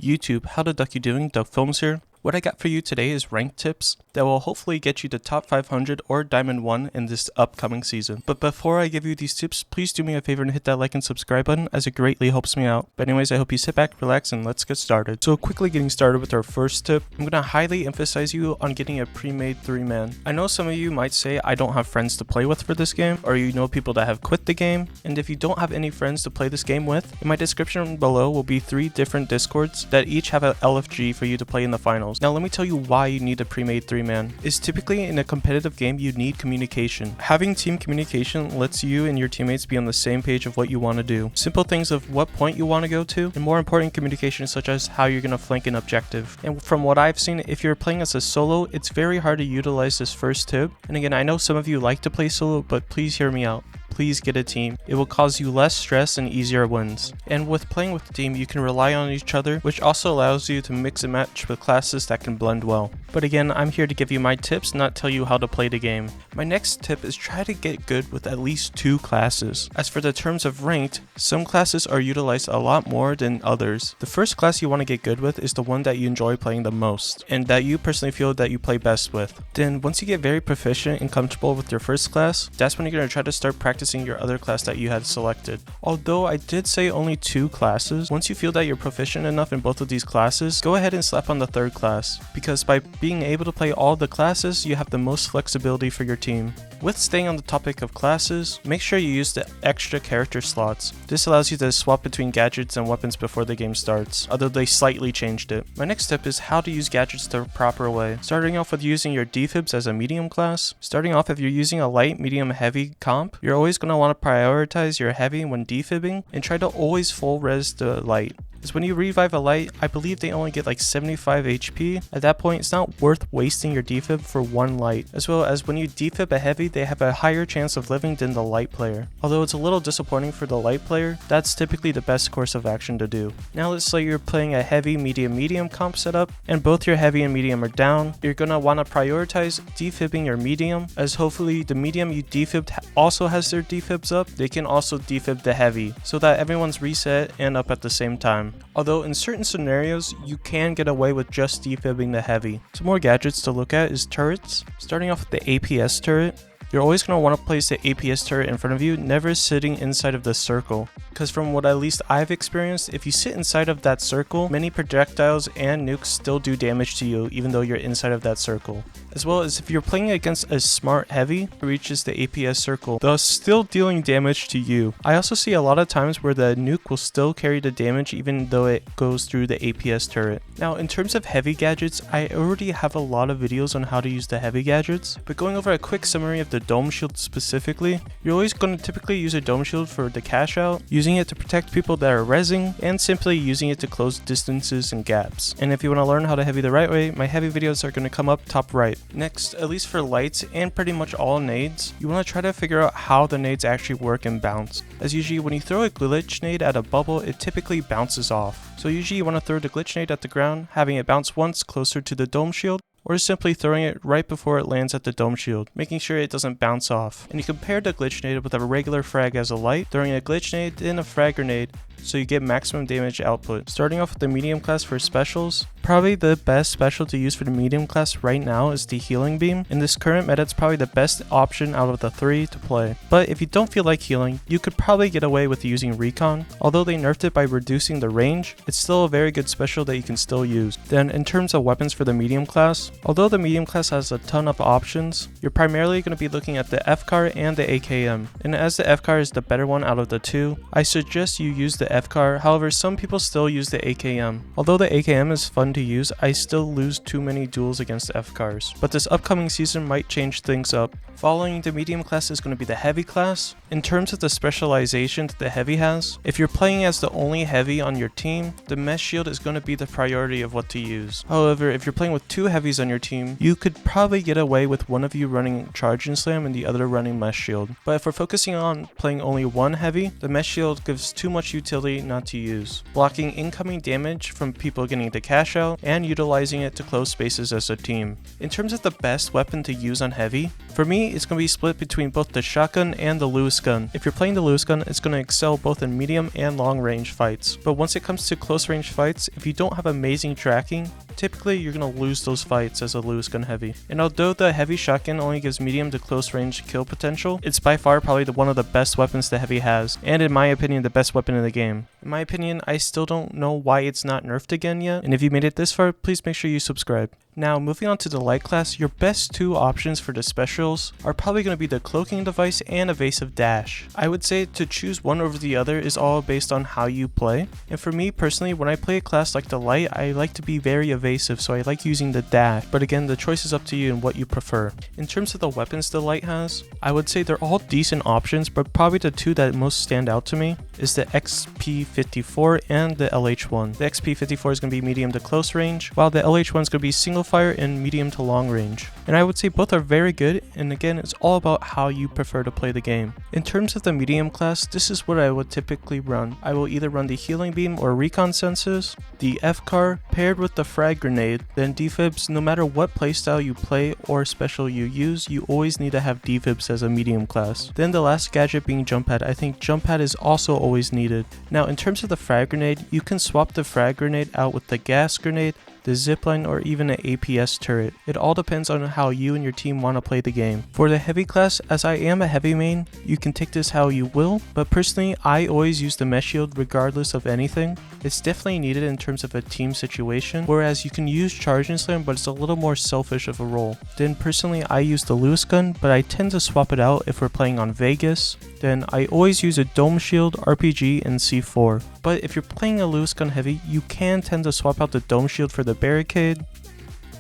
YouTube, how the duck you doing? Duck Films here. What I got for you today is rank tips that will hopefully get you to top 500 or Diamond 1 in this upcoming season. But before I give you these tips, please do me a favor and hit that like and subscribe button as it greatly helps me out. But anyways, I hope you sit back, relax, and let's get started. So quickly getting started with our first tip, I'm going to highly emphasize you on getting a pre-made 3-man. I know some of you might say I don't have friends to play with for this game, or you know people that have quit the game, and if you don't have any friends to play this game with, in my description below will be 3 different discords that each have a LFG for you to play in the finals. Now let me tell you why you need a pre-made 3-man. Is typically in a competitive game you need communication. Having team communication lets you and your teammates be on the same page of what you want to do. Simple things of what point you want to go to, and more important communication such as how you're going to flank an objective. And from what I've seen, if you're playing as a solo, it's very hard to utilize this first tip. And again, I know some of you like to play solo, but please hear me out. Please get a team. It will cause you less stress and easier wins. And with playing with a team, you can rely on each other, which also allows you to mix and match with classes that can blend well. But again, I'm here to give you my tips, not tell you how to play the game. My next tip is try to get good with at least 2 classes. As for the terms of ranked, some classes are utilized a lot more than others. The first class you want to get good with is the one that you enjoy playing the most, and that you personally feel that you play best with. Then once you get very proficient and comfortable with your first class, that's when you're going to try to start practicing your other class that you had selected. Although I did say only 2 classes, once you feel that you're proficient enough in both of these classes, go ahead and slap on the 3rd class, because by being able to play all the classes, you have the most flexibility for your team. With staying on the topic of classes, make sure you use the extra character slots. This allows you to swap between gadgets and weapons before the game starts, although they slightly changed it. My next tip is how to use gadgets the proper way. Starting off with using your defibs as a medium class. Starting off, if you're using a light, medium, heavy comp, you're always going to want to prioritize your heavy when defibbing and try to always full res the light. Because when you revive a light, I believe they only get like 75 HP. At that point, it's not worth wasting your defib for 1 light. As well as when you defib a heavy, they have a higher chance of living than the light player. Although it's a little disappointing for the light player, that's typically the best course of action to do. Now let's say you're playing a heavy, medium comp setup, and both your heavy and medium are down. You're going to want to prioritize defibbing your medium, as hopefully the medium you defibbed also has their defibs up. They can also defib the heavy, so that everyone's reset and up at the same time. Although in certain scenarios, you can get away with just defibbing the heavy. Some more gadgets to look at is turrets. Starting off with the APS turret. You're always going to want to place the APS turret in front of you, never sitting inside of the circle. Because from what at least I've experienced, if you sit inside of that circle, many projectiles and nukes still do damage to you even though you're inside of that circle. As well as if you're playing against a smart heavy who reaches the APS circle, thus still dealing damage to you. I also see a lot of times where the nuke will still carry the damage even though it goes through the APS turret. Now in terms of heavy gadgets, I already have a lot of videos on how to use the heavy gadgets, but going over a quick summary of the dome shield specifically, you're always going to typically use a dome shield for the cash out, using it to protect people that are rezzing, and simply using it to close distances and gaps. And if you want to learn how to heavy the right way, my heavy videos are going to come up top right. Next, at least for lights and pretty much all nades, you want to try to figure out how the nades actually work and bounce. As usually when you throw a glitch nade at a bubble, it typically bounces off. So usually you want to throw the glitch nade at the ground, having it bounce once closer to the dome shield, or simply throwing it right before it lands at the dome shield, making sure it doesn't bounce off. And you compare the glitch nade with a regular frag as a light, throwing a glitch nade then a frag grenade, so you get maximum damage output. Starting off with the medium class for specials, probably the best special to use for the medium class right now is the healing beam. In this current meta, it's probably the best option out of the 3 to play. But if you don't feel like healing, you could probably get away with using recon. Although they nerfed it by reducing the range, it's still a very good special that you can still use. Then in terms of weapons for the medium class, although the medium class has a ton of options, you're primarily going to be looking at the FCAR and the AKM. And as the FCAR is the better one out of the 2, I suggest you use the FCAR, however some people still use the AKM. Although the AKM is fun to use, I still lose too many duels against FCARs. But this upcoming season might change things up. Following the medium class is going to be the heavy class. In terms of the specialization that the heavy has, if you're playing as the only heavy on your team, the mesh shield is going to be the priority of what to use. However, if you're playing with 2 heavies on your team, you could probably get away with one of you running charge and slam and the other running mesh shield. But if we're focusing on playing only 1 heavy, the mesh shield gives too much utility utility not to use, blocking incoming damage from people getting the cash out and utilizing it to close spaces as a team. In terms of the best weapon to use on heavy, for me it's going to be split between both the shotgun and the Lewis gun. If you're playing the Lewis gun, it's going to excel both in medium and long range fights, but once it comes to close range fights, if you don't have amazing tracking, typically you're going to lose those fights as a Lewis gun heavy. And although the heavy shotgun only gives medium to close range kill potential, it's by far probably one of the best weapons the heavy has, and in my opinion the best weapon in the game. In my opinion, I still don't know why it's not nerfed again yet, and if you made it this far, please make sure you subscribe. Now, moving on to the light class, your best two options for the specials are probably going to be the cloaking device and evasive dash. I would say to choose one over the other is all based on how you play, and for me personally, when I play a class like the light, I like to be very evasive, so I like using the dash, but again, the choice is up to you and what you prefer. In terms of the weapons the light has, I would say they're all decent options, but probably the two that most stand out to me is the XP54 and the LH1. The XP54 is going to be medium to close range, while the LH1 is going to be single fire and medium to long range. And I would say both are very good, and again, it's all about how you prefer to play the game. In terms of the medium class, this is what I would typically run. I will either run the healing beam or recon senses, the FCAR paired with the frag grenade, then defibs. No matter what playstyle you play or special you use, you always need to have defibs as a medium class. Then the last gadget being jump pad. I think jump pad is also always needed. Now in terms of the frag grenade, you can swap the frag grenade out with the gas grenade, the zipline, or even an APS turret. It all depends on how you and your team want to play the game. For the heavy class, as I am a heavy main, you can take this how you will, but personally I always use the mesh shield regardless of anything. It's definitely needed in terms of a team situation, whereas you can use charge and slam, but it's a little more selfish of a role. Then personally I use the Lewis gun, but I tend to swap it out if we're playing on Vegas. Then I always use a dome shield, RPG, and C4. But if you're playing a Lewis gun heavy, you can tend to swap out the dome shield for the barricade.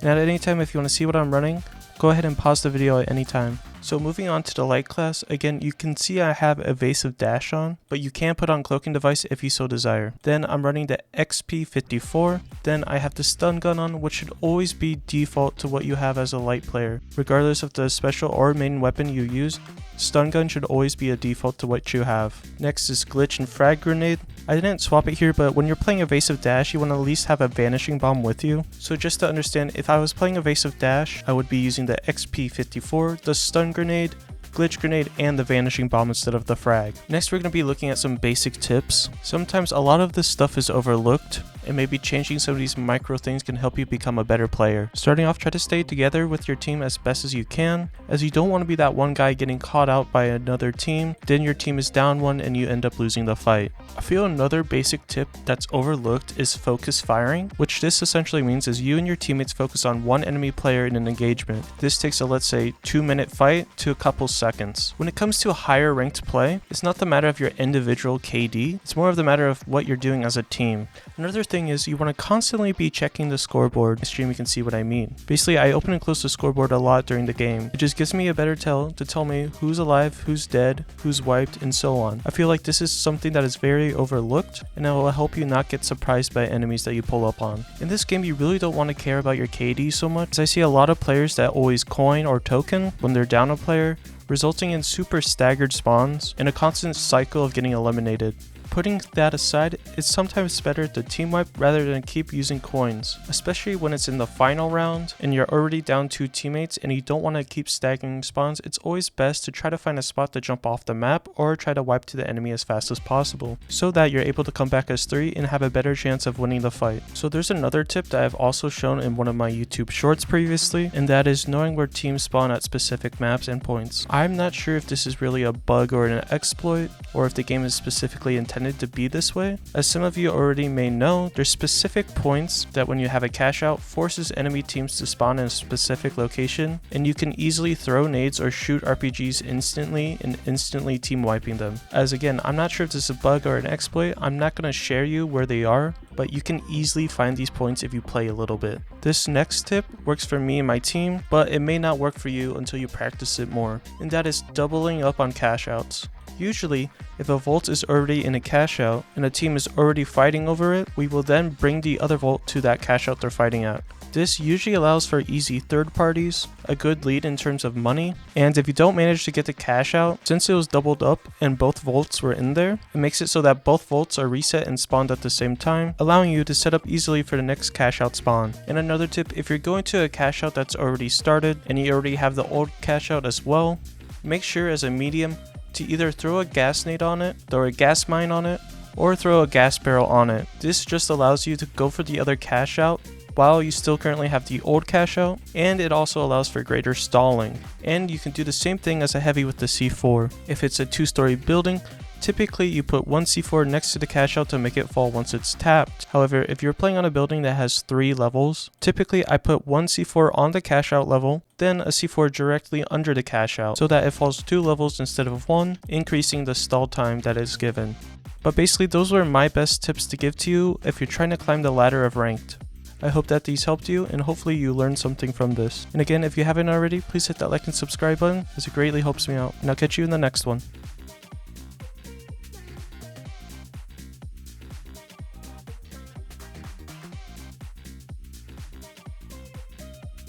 And at any time, if you want to see what I'm running, go ahead and pause the video at any time. So moving on to the light class, again you can see I have evasive dash on, but you can put on cloaking device if you so desire. Then I'm running the XP54, then I have the stun gun on, which should always be default to what you have as a light player. Regardless of the special or main weapon you use, stun gun should always be a default to what you have. Next is glitch and frag grenade. I didn't swap it here, but when you're playing evasive dash, you want to at least have a vanishing bomb with you. So just to understand, if I was playing evasive dash, I would be using the XP54, the stun grenade, glitch grenade, and the vanishing bomb instead of the frag. Next, we're going to be looking at some basic tips. Sometimes a lot of this stuff is overlooked, and maybe changing some of these micro things can help you become a better player. Starting off, try to stay together with your team as best as you can, as you don't want to be that one guy getting caught out by another team, then your team is down one and you end up losing the fight. I feel another basic tip that's overlooked is focus firing, which this essentially means is you and your teammates focus on one enemy player in an engagement. This takes a, let's say, 2-minute fight to a couple seconds. When it comes to a higher ranked play, it's not the matter of your individual KD, it's more of the matter of what you're doing as a team. Another thing is you want to constantly be checking the scoreboard. In the stream you can see what I mean. Basically, I open and close the scoreboard a lot during the game. It just gives me a better tell to tell me who's alive, who's dead, who's wiped, and so on. I feel like this is something that is very overlooked, and it will help you not get surprised by enemies that you pull up on. In this game, you really don't want to care about your KD so much, as I see a lot of players that always coin or token when they're down a player, resulting in super staggered spawns and a constant cycle of getting eliminated. Putting that aside, it's sometimes better to team wipe rather than keep using coins, especially when it's in the final round and you're already down 2 teammates and you don't want to keep staggering spawns. It's always best to try to find a spot to jump off the map or try to wipe to the enemy as fast as possible, so that you're able to come back as 3 and have a better chance of winning the fight. So there's another tip that I've also shown in one of my YouTube shorts previously, and that is knowing where teams spawn at specific maps and points. I'm not sure if this is really a bug or an exploit, or if the game is specifically intended to be this way. As some of you already may know, there's specific points that when you have a cash out forces enemy teams to spawn in a specific location, and you can easily throw nades or shoot RPGs instantly and instantly team wiping them. As again, I'm not sure if this is a bug or an exploit. I'm not going to share you where they are, but you can easily find these points if you play a little bit. This next tip works for me and my team, but it may not work for you until you practice it more, and that is doubling up on cash outs. Usually, if a vault is already in a cash out and a team is already fighting over it, we will then bring the other vault to that cash out they're fighting at. This usually allows for easy third parties, a good lead in terms of money, and if you don't manage to get the cash out, since it was doubled up and both vaults were in there, it makes it so that both vaults are reset and spawned at the same time, allowing you to set up easily for the next cash out spawn. And another tip, if you're going to a cash out that's already started and you already have the old cash out as well, make sure as a medium to either throw a gas nade on it, throw a gas mine on it, or throw a gas barrel on it. This just allows you to go for the other cash out while you still currently have the old cash out, and it also allows for greater stalling. And you can do the same thing as a heavy with the C4. If it's a 2-story building, typically you put one C4 next to the cash out to make it fall once it's tapped. However, if you're playing on a building that has 3 levels, typically I put one C4 on the cash out level, then a C4 directly under the cash out so that it falls 2 levels instead of 1, increasing the stall time that is given. But basically those were my best tips to give to you if you're trying to climb the ladder of ranked. I hope that these helped you, and hopefully you learned something from this. And again, if you haven't already, please hit that like and subscribe button, as it greatly helps me out, and I'll catch you in the next one.